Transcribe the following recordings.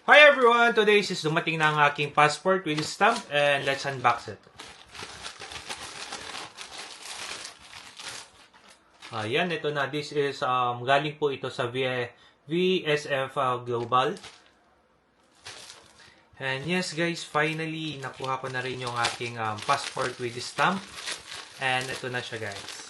Hi everyone! Today is dumating na ang aking passport with stamp and let's unbox it. Ayan, ito na. This is galing po ito sa VSF Global. And yes guys, finally nakuha ko na rin yung aking passport with stamp. And ito na siya guys.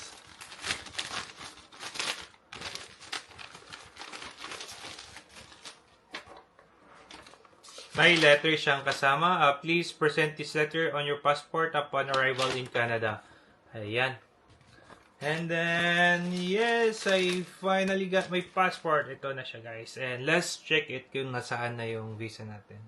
May letter siyang kasama. Please present this letter on your passport upon arrival in Canada. Ayan. And then, yes, I finally got my passport. Ito na siya guys. And let's check it kung nasaan na yung visa natin.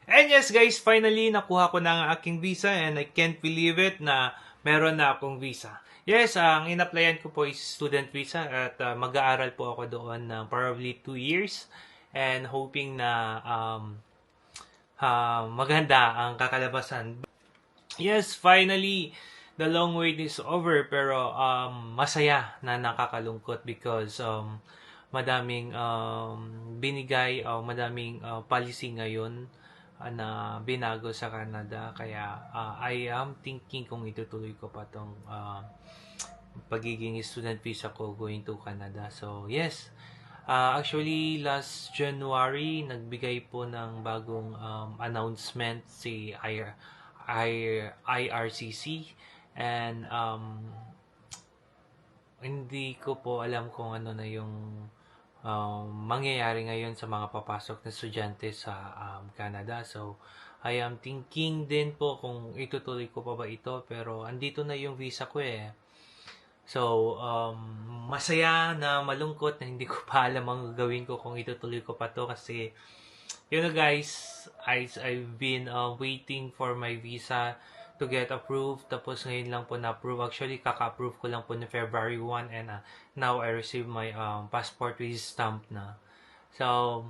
And yes guys, finally nakuha ko na ang aking visa and I can't believe it na meron na akong visa. Yes, ang in-applyan ko po is student visa at mag-aaral po ako doon ng probably 2 years and hoping na maganda ang kakalabasan. Yes, finally, the long wait is over pero masaya na nakakalungkot because madaming binigay o madaming policy ngayon na binago sa Canada. Kaya I am thinking kung itutuloy ko pa tong pagiging student visa ko going to Canada. So yes, actually last January nagbigay po ng bagong announcement si IRCC and hindi ko po alam kung ano na yung mangyayari ngayon sa mga papasok na estudyante sa Canada. So, I am thinking din po kung itutuloy ko pa ba ito. Pero, andito na yung visa ko eh. So, masaya na malungkot na hindi ko pa alam ang gagawin ko kung itutuloy ko pa to. Kasi, you know guys, I've been waiting for my visa to get approved. Tapos ngayon lang po na-approve. Actually, kaka-approve ko lang po na February 1 and now I received my passport with stamp na. So,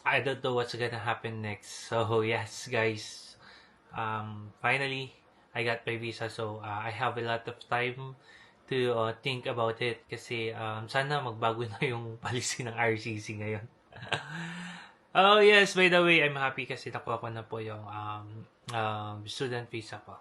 I don't know what's gonna happen next. So, yes guys. Finally, I got my visa. So, I have a lot of time to think about it. Kasi, sana magbago na yung policy ng RCC ngayon. Oh yes, by the way, I'm happy kasi nakuha ko na po yung student visa ko.